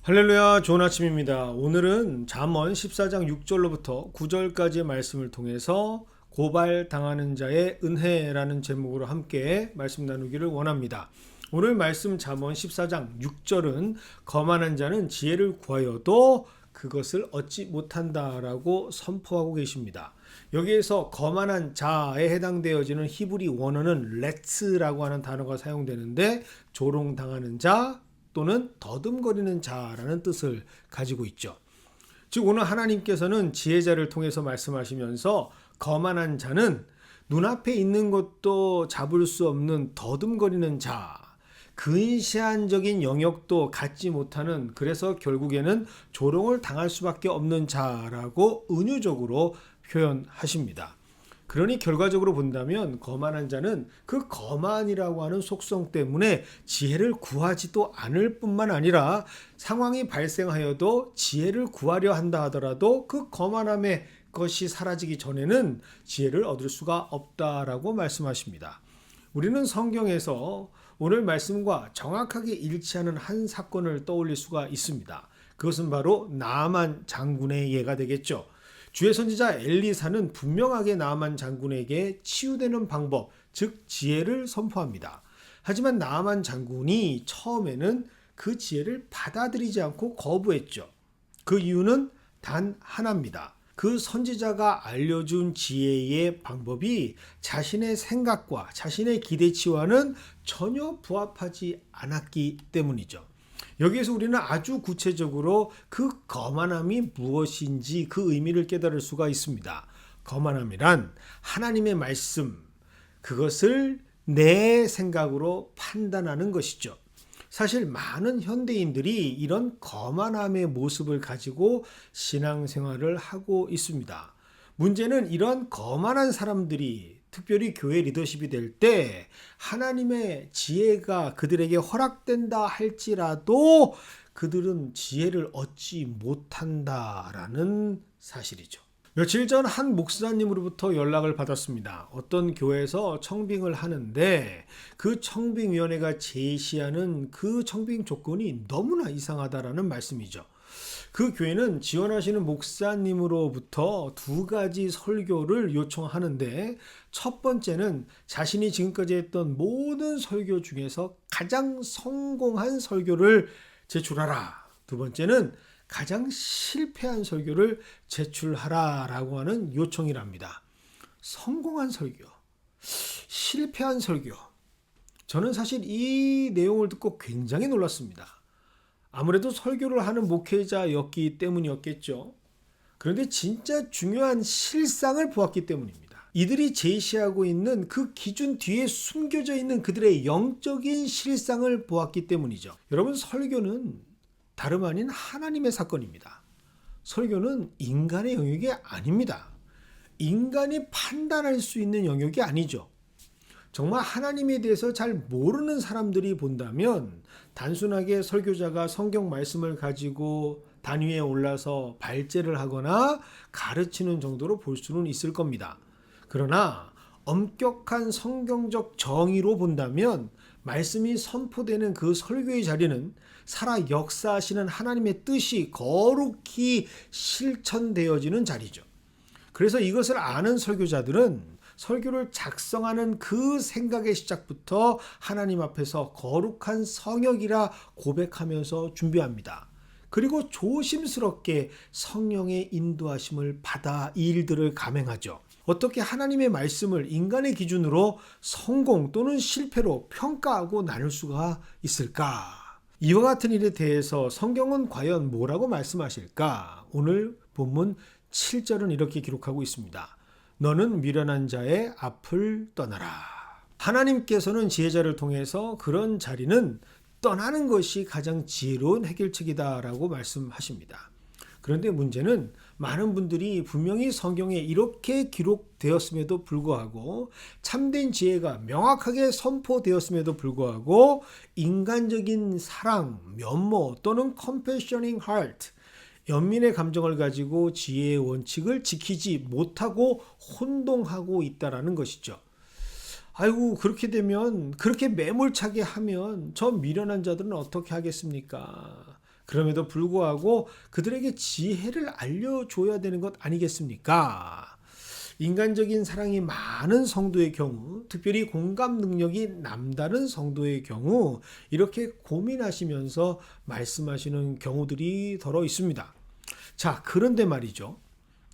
할렐루야, 좋은 아침입니다. 오늘은 잠언 14장 6절로부터 9절까지의 말씀을 통해서 고발당하는 자의 은혜라는 제목으로 함께 말씀 나누기를 원합니다. 오늘 말씀 잠언 14장 6절은 거만한 자는 지혜를 구하여도 그것을 얻지 못한다라고 선포하고 계십니다. 여기에서 거만한 자에 해당되어지는 히브리 원어는 레츠라고 하는 단어가 사용되는데 조롱당하는 자 또는 더듬거리는 자라는 뜻을 가지고 있죠. 즉 오늘 하나님께서는 지혜자를 통해서 말씀하시면서 거만한 자는 눈앞에 있는 것도 잡을 수 없는 더듬거리는 자, 근시안적인 영역도 갖지 못하는, 그래서 결국에는 조롱을 당할 수밖에 없는 자라고 은유적으로 표현하십니다. 그러니 결과적으로 본다면 거만한 자는 그 거만이라고 하는 속성 때문에 지혜를 구하지도 않을 뿐만 아니라 상황이 발생하여도 지혜를 구하려 한다 하더라도 그 거만함의 것이 사라지기 전에는 지혜를 얻을 수가 없다라고 말씀하십니다. 우리는 성경에서 오늘 말씀과 정확하게 일치하는 한 사건을 떠올릴 수가 있습니다. 그것은 바로 나아만 장군의 예가 되겠죠. 주의 선지자 엘리사는 분명하게 나아만 장군에게 치유되는 방법, 즉 지혜를 선포합니다. 하지만 나아만 장군이 처음에는 그 지혜를 받아들이지 않고 거부했죠. 그 이유는 단 하나입니다. 그 선지자가 알려준 지혜의 방법이 자신의 생각과 자신의 기대치와는 전혀 부합하지 않았기 때문이죠. 여기에서 우리는 아주 구체적으로 그 거만함이 무엇인지 그 의미를 깨달을 수가 있습니다. 거만함이란 하나님의 말씀, 그것을 내 생각으로 판단하는 것이죠. 사실 많은 현대인들이 이런 거만함의 모습을 가지고 신앙생활을 하고 있습니다. 문제는 이런 거만한 사람들이 특별히 교회 리더십이 될 때 하나님의 지혜가 그들에게 허락된다 할지라도 그들은 지혜를 얻지 못한다라는 사실이죠. 며칠 전 한 목사님으로부터 연락을 받았습니다. 어떤 교회에서 청빙을 하는데 그 청빙위원회가 제시하는 그 청빙 조건이 너무나 이상하다라는 말씀이죠. 그 교회는 지원하시는 목사님으로부터 두 가지 설교를 요청하는데, 첫 번째는 자신이 지금까지 했던 모든 설교 중에서 가장 성공한 설교를 제출하라. 두 번째는 가장 실패한 설교를 제출하라라고 하는 요청이랍니다. 성공한 설교, 실패한 설교. 저는 사실 이 내용을 듣고 굉장히 놀랐습니다. 아무래도 설교를 하는 목회자였기 때문이었겠죠. 그런데 진짜 중요한 실상을 보았기 때문입니다. 이들이 제시하고 있는 그 기준 뒤에 숨겨져 있는 그들의 영적인 실상을 보았기 때문이죠. 여러분, 설교는 다름 아닌 하나님의 사건입니다. 설교는 인간의 영역이 아닙니다. 인간이 판단할 수 있는 영역이 아니죠. 정말 하나님에 대해서 잘 모르는 사람들이 본다면 단순하게 설교자가 성경 말씀을 가지고 단위에 올라서 발제를 하거나 가르치는 정도로 볼 수는 있을 겁니다. 그러나 엄격한 성경적 정의로 본다면 말씀이 선포되는 그 설교의 자리는 살아 역사하시는 하나님의 뜻이 거룩히 실천되어지는 자리죠. 그래서 이것을 아는 설교자들은 설교를 작성하는 그 생각의 시작부터 하나님 앞에서 거룩한 성역이라 고백하면서 준비합니다. 그리고 조심스럽게 성령의 인도하심을 받아 이 일들을 감행하죠. 어떻게 하나님의 말씀을 인간의 기준으로 성공 또는 실패로 평가하고 나눌 수가 있을까? 이와 같은 일에 대해서 성경은 과연 뭐라고 말씀하실까? 오늘 본문 7절은 이렇게 기록하고 있습니다. 너는 미련한 자의 앞을 떠나라. 하나님께서는 지혜자를 통해서 그런 자리는 떠나는 것이 가장 지혜로운 해결책이다라고 말씀하십니다. 그런데 문제는 많은 분들이 분명히 성경에 이렇게 기록되었음에도 불구하고, 참된 지혜가 명확하게 선포되었음에도 불구하고 인간적인 사랑, 면모 또는 compassioning heart, 연민의 감정을 가지고 지혜의 원칙을 지키지 못하고 혼동하고 있다라는 것이죠. 아이고, 그렇게 되면, 그렇게 매몰차게 하면 저 미련한 자들은 어떻게 하겠습니까? 그럼에도 불구하고 그들에게 지혜를 알려줘야 되는 것 아니겠습니까? 인간적인 사랑이 많은 성도의 경우, 특별히 공감 능력이 남다른 성도의 경우 이렇게 고민하시면서 말씀하시는 경우들이 더러 있습니다. 자, 그런데 말이죠.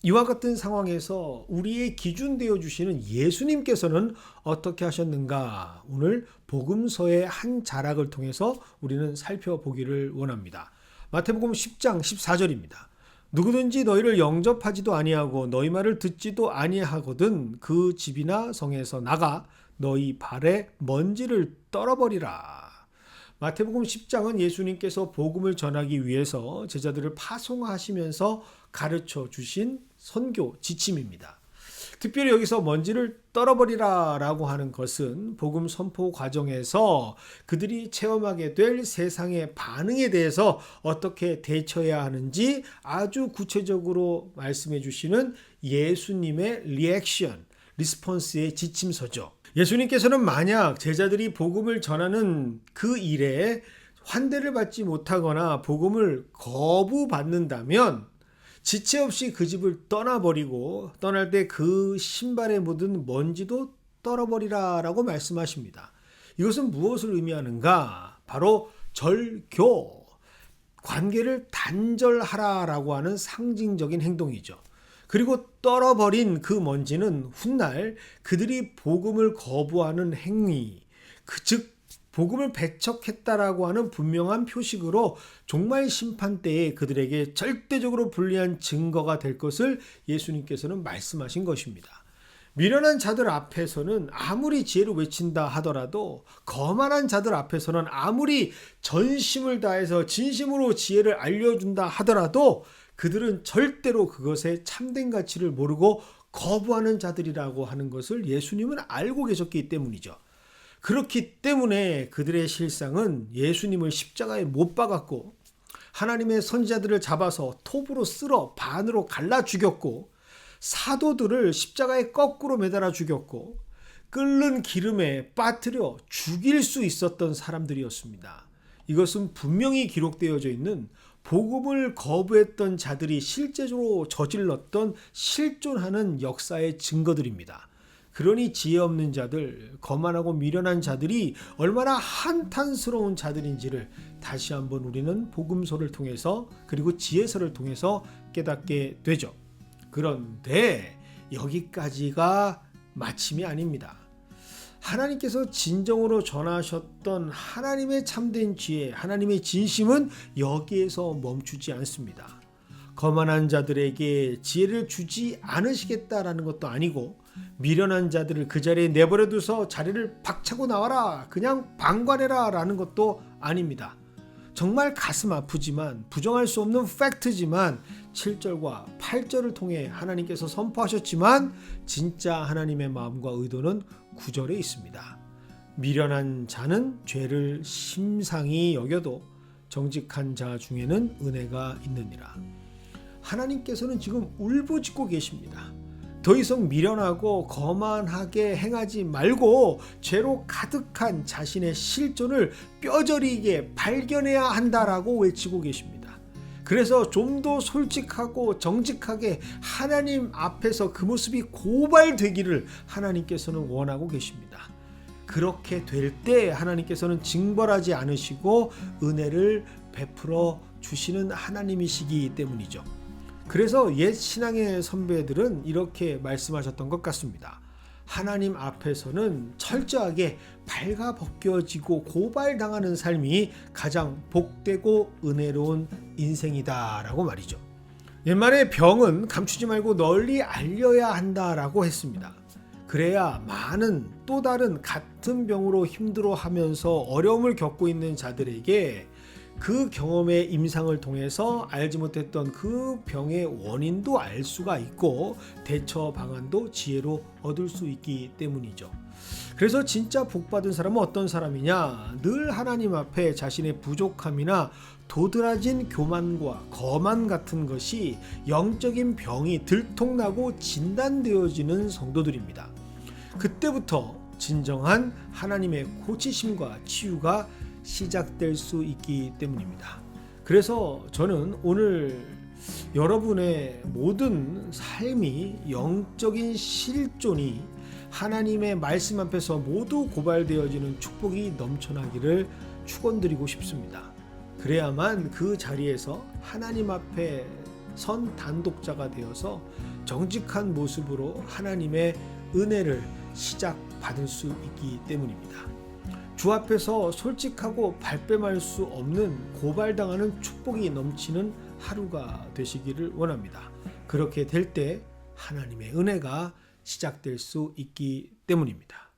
이와 같은 상황에서 우리의 기준 되어 주시는 예수님께서는 어떻게 하셨는가? 오늘 복음서의 한 자락을 통해서 우리는 살펴보기를 원합니다. 마태복음 10장 14절입니다. 누구든지 너희를 영접하지도 아니하고 너희 말을 듣지도 아니하거든 그 집이나 성에서 나가 너희 발에 먼지를 떨어버리라. 마태복음 10장은 예수님께서 복음을 전하기 위해서 제자들을 파송하시면서 가르쳐 주신 선교 지침입니다. 특별히 여기서 먼지를 떨어버리라 라고 하는 것은 복음 선포 과정에서 그들이 체험하게 될 세상의 반응에 대해서 어떻게 대처해야 하는지 아주 구체적으로 말씀해 주시는 예수님의 리액션, 리스폰스의 지침서죠. 예수님께서는 만약 제자들이 복음을 전하는 그 일에 환대를 받지 못하거나 복음을 거부받는다면 지체 없이 그 집을 떠나버리고 떠날 때 그 신발에 묻은 먼지도 떨어버리라 라고 말씀하십니다. 이것은 무엇을 의미하는가? 바로 절교, 관계를 단절하라 라고 하는 상징적인 행동이죠. 그리고 떨어버린 그 먼지는 훗날 그들이 복음을 거부하는 행위, 즉 복음을 배척했다라고 하는 분명한 표식으로 종말 심판 때에 그들에게 절대적으로 불리한 증거가 될 것을 예수님께서는 말씀하신 것입니다. 미련한 자들 앞에서는 아무리 지혜를 외친다 하더라도 거만한 자들 앞에서는 아무리 전심을 다해서 진심으로 지혜를 알려준다 하더라도 그들은 절대로 그것의 참된 가치를 모르고 거부하는 자들이라고 하는 것을 예수님은 알고 계셨기 때문이죠. 그렇기 때문에 그들의 실상은 예수님을 십자가에 못 박았고 하나님의 선지자들을 잡아서 톱으로 쓸어 반으로 갈라 죽였고 사도들을 십자가에 거꾸로 매달아 죽였고 끓는 기름에 빠뜨려 죽일 수 있었던 사람들이었습니다. 이것은 분명히 기록되어져 있는 복음을 거부했던 자들이 실제적으로 저질렀던 실존하는 역사의 증거들입니다. 그러니 지혜 없는 자들, 거만하고 미련한 자들이 얼마나 한탄스러운 자들인지를 다시 한번 우리는 복음서를 통해서 그리고 지혜서를 통해서 깨닫게 되죠. 그런데 여기까지가 마침이 아닙니다. 하나님께서 진정으로 전하셨던 하나님의 참된 지혜, 하나님의 진심은 여기에서 멈추지 않습니다. 거만한 자들에게 지혜를 주지 않으시겠다라는 것도 아니고 미련한 자들을 그 자리에 내버려둬서 자리를 박차고 나와라, 그냥 방관해라 라는 것도 아닙니다. 정말 가슴 아프지만 부정할 수 없는 팩트지만 7절과 8절을 통해 하나님께서 선포하셨지만 진짜 하나님의 마음과 의도는 9절에 있습니다. 미련한 자는 죄를 심상히 여겨도 정직한 자 중에는 은혜가 있느니라. 하나님께서는 지금 울부짖고 계십니다. 더 이상 미련하고 거만하게 행하지 말고 죄로 가득한 자신의 실존을 뼈저리게 발견해야 한다라고 외치고 계십니다. 그래서 좀 더 솔직하고 정직하게 하나님 앞에서 그 모습이 고발되기를 하나님께서는 원하고 계십니다. 그렇게 될 때 하나님께서는 징벌하지 않으시고 은혜를 베풀어 주시는 하나님이시기 때문이죠. 그래서 옛 신앙의 선배들은 이렇게 말씀하셨던 것 같습니다. 하나님 앞에서는 철저하게 발가벗겨지고 고발당하는 삶이 가장 복되고 은혜로운 인생이다라고 말이죠. 옛말에 병은 감추지 말고 널리 알려야 한다라고 했습니다. 그래야 많은 또 다른 같은 병으로 힘들어하면서 어려움을 겪고 있는 자들에게 그 경험의 임상을 통해서 알지 못했던 그 병의 원인도 알 수가 있고 대처 방안도 지혜로 얻을 수 있기 때문이죠. 그래서 진짜 복받은 사람은 어떤 사람이냐? 늘 하나님 앞에 자신의 부족함이나 도드라진 교만과 거만 같은 것이 영적인 병이 들통나고 진단되어지는 성도들입니다. 그때부터 진정한 하나님의 고치심과 치유가 시작될 수 있기 때문입니다. 그래서 저는 오늘 여러분의 모든 삶이 영적인 실존이 하나님의 말씀 앞에서 모두 고발되어지는 축복이 넘쳐나기를 축원드리고 싶습니다. 그래야만 그 자리에서 하나님 앞에 선 단독자가 되어서 정직한 모습으로 하나님의 은혜를 시작받을 수 있기 때문입니다. 주 앞에서 솔직하고 발뺌할 수 없는 고발당하는 축복이 넘치는 하루가 되시기를 원합니다. 그렇게 될 때 하나님의 은혜가 시작될 수 있기 때문입니다.